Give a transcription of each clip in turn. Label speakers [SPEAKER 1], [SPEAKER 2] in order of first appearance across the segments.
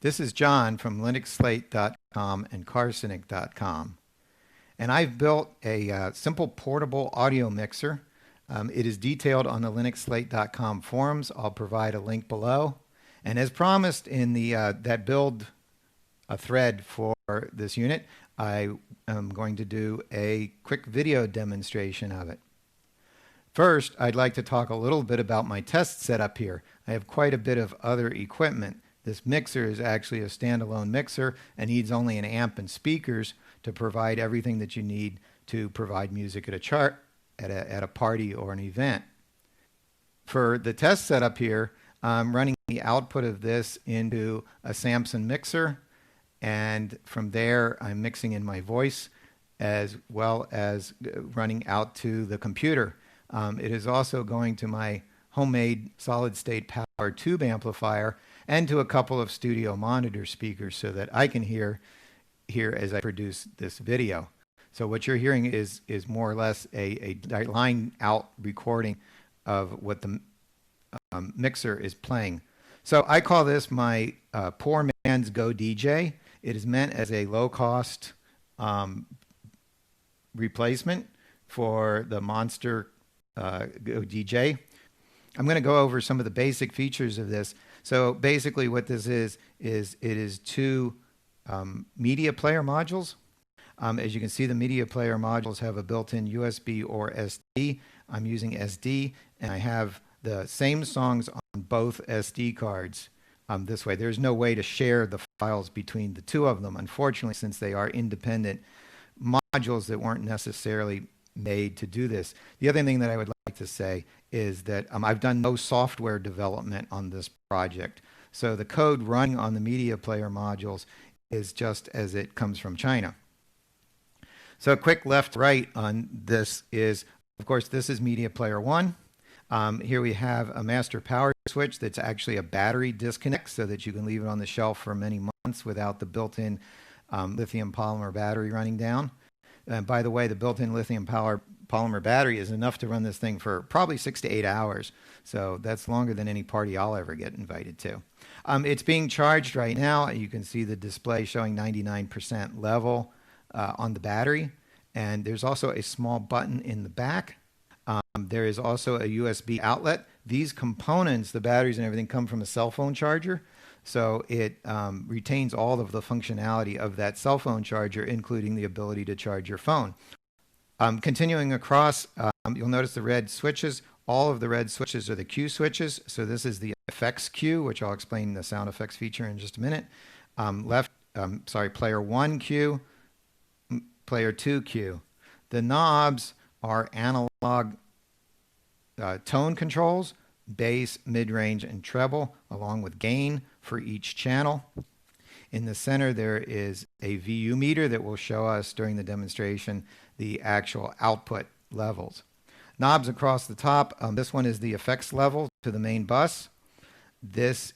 [SPEAKER 1] This is John from linuxslate.com and carsonic.com. And I've built a simple portable audio mixer. It is detailed on the linuxslate.com forums. I'll provide a link below. And as promised in the that build thread for this unit, I am going to do a quick video demonstration of it. First, I'd like to talk a little bit about my test setup here. I have quite a bit of other equipment. This mixer is actually a standalone mixer and needs only an amp and speakers to provide everything that you need to provide music at a chart, at a party or an event. For the test setup here, I'm running the output of this into a Samson mixer, and from there I'm mixing in my voice as well as running out to the computer. It is also going to my homemade solid-state power tube amplifier and to a couple of studio monitor speakers so that I can hear as I produce this video. So what you're hearing is more or less a line out recording of what the mixer is playing. So I call this my poor man's PMGODJ. It is meant as a low-cost replacement for the Monster PMGODJ. I'm going to go over some of the basic features of this. So basically what this is it is two media player modules. As you can see, the media player modules have a built-in USB or SD. I'm using SD, and I have the same songs on both SD cards this way. There's no way to share the files between the two of them, unfortunately, since they are independent modules that weren't necessarily made to do this. The other thing that I would like to say is that I've done no software development on this project. So the code running on the media player modules is just as it comes from China. So a quick left-right on this is, of course, this is media player 1. Here we have a master power switch that's actually a battery disconnect so that you can leave it on the shelf for many months without the built-in lithium polymer battery running down. And by the way, the built-in lithium polymer battery is enough to run this thing for probably 6 to 8 hours. So that's longer than any party I'll ever get invited to. It's being charged right now. You can see the display showing 99% level on the battery. And there's also a small button in the back. There is also a USB outlet. These components, the batteries and everything, come from a cell phone charger. So it retains all of the functionality of that cell phone charger, including the ability to charge your phone. Continuing across, you'll notice the red switches. All of the red switches are the Q switches. So this is the effects Q, which I'll explain the sound effects feature in just a minute. Player 1 Q, player 2 Q. The knobs are analog tone controls, bass, mid-range, and treble, along with gain for each channel. In the center, there is a VU meter that will show us during the demonstration the actual output levels. Knobs across the top. This one is the effects level to the main bus. This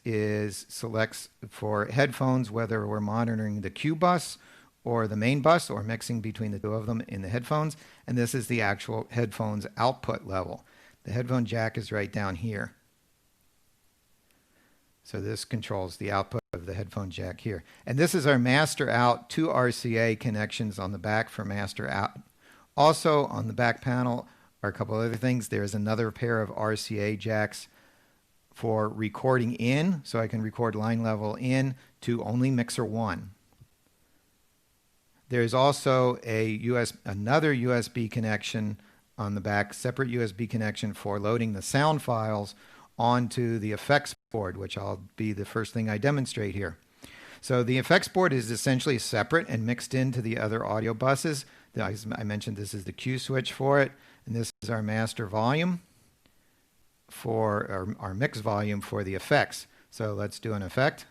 [SPEAKER 1] selects for headphones whether we're monitoring the Q bus or the main bus or mixing between the two of them in the headphones. And this is the actual headphones output level. The headphone jack is right down here. So this controls the output of the headphone jack here. And this is our master out, 2 RCA connections on the back for master out. Also on the back panel are a couple other things. There's another pair of RCA jacks for recording in, so I can record line level in to only mixer 1. There's also another USB connection on the back, separate USB connection for loading the sound files onto the effects board, which I'll be the first thing I demonstrate here. So the effects board is essentially separate and mixed into the other audio buses. I mentioned this is the Q switch for it, and this is our master volume for our mix volume for the effects. So let's do an effect.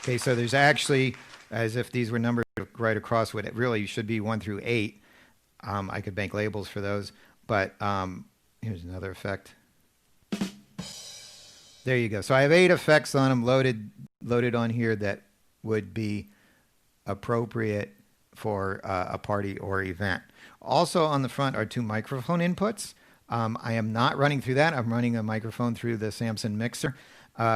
[SPEAKER 1] Okay, so there's actually, as if these were numbered right across what it really should be 1 through 8. I could make labels for those, but here's another effect. There you go. So I have 8 effects on them loaded on here that would be appropriate for a party or event. Also on the front are 2 microphone inputs. I am not running through that. I'm running a microphone through the Samson mixer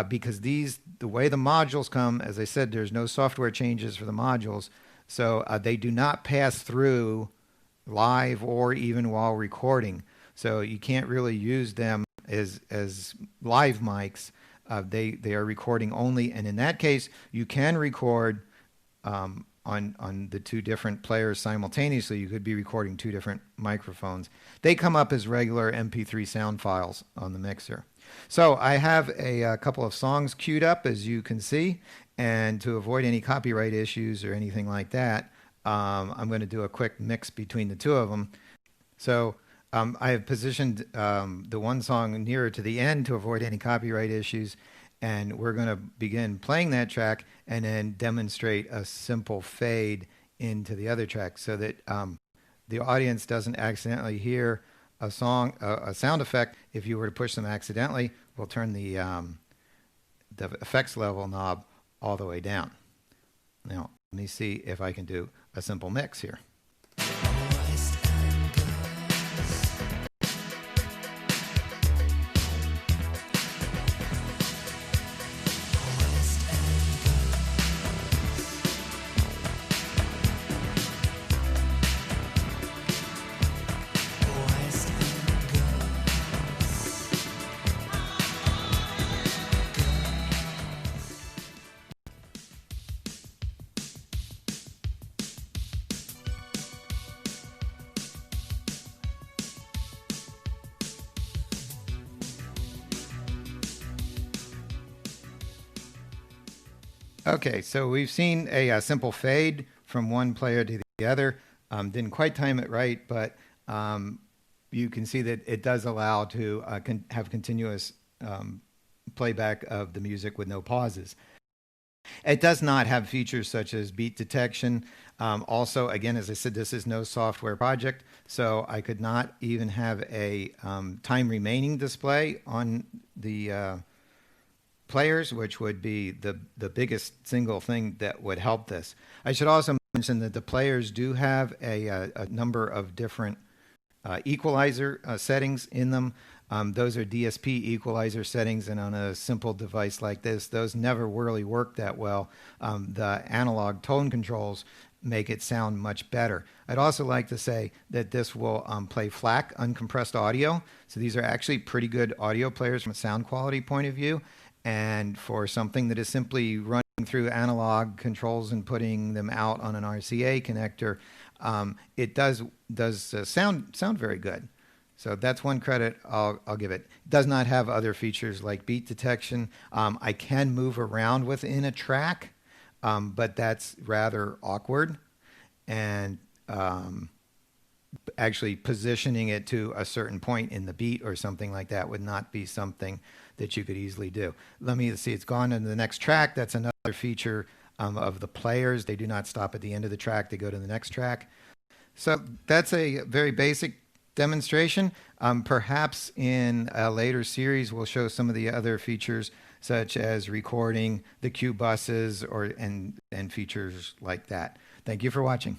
[SPEAKER 1] because the way the modules come, as I said, there's no software changes for the modules. So they do not pass through live or even while recording. So you can't really use them as live mics. They are recording only, and in that case, you can record on the two different players simultaneously. You could be recording two different microphones. They come up as regular MP3 sound files on the mixer. So I have a couple of songs queued up, as you can see, and to avoid any copyright issues or anything like that, I'm going to do a quick mix between the two of them. So I have positioned the one song nearer to the end to avoid any copyright issues, and we're going to begin playing that track and then demonstrate a simple fade into the other track so that the audience doesn't accidentally hear a sound effect. If you were to push them accidentally, we'll turn the effects level knob all the way down. Now, let me see if I can do a simple mix here. Okay, so we've seen a simple fade from one player to the other. Didn't quite time it right, but you can see that it does allow to have continuous playback of the music with no pauses. It does not have features such as beat detection. Also, again, as I said, this is no software project, so I could not even have a time remaining display on the players, which would be the biggest single thing that would help this. I should also mention that the players do have a number of different equalizer settings in them. Those are DSP equalizer settings, and on a simple device like this, those never really work that well. The analog tone controls make it sound much better. I'd also like to say that this will play FLAC, uncompressed audio. So these are actually pretty good audio players from a sound quality point of view. And for something that is simply running through analog controls and putting them out on an RCA connector, it does sound very good. So that's one credit I'll give it. It does not have other features like beat detection. I can move around within a track, but that's rather awkward. And actually positioning it to a certain point in the beat or something like that would not be something that you could easily do. Let me see, it's gone into the next track. That's another feature of the players. They do not stop at the end of the track. They go to the next track. So that's a very basic demonstration. Perhaps in a later series, we'll show some of the other features such as recording the Q buses and features like that. Thank you for watching.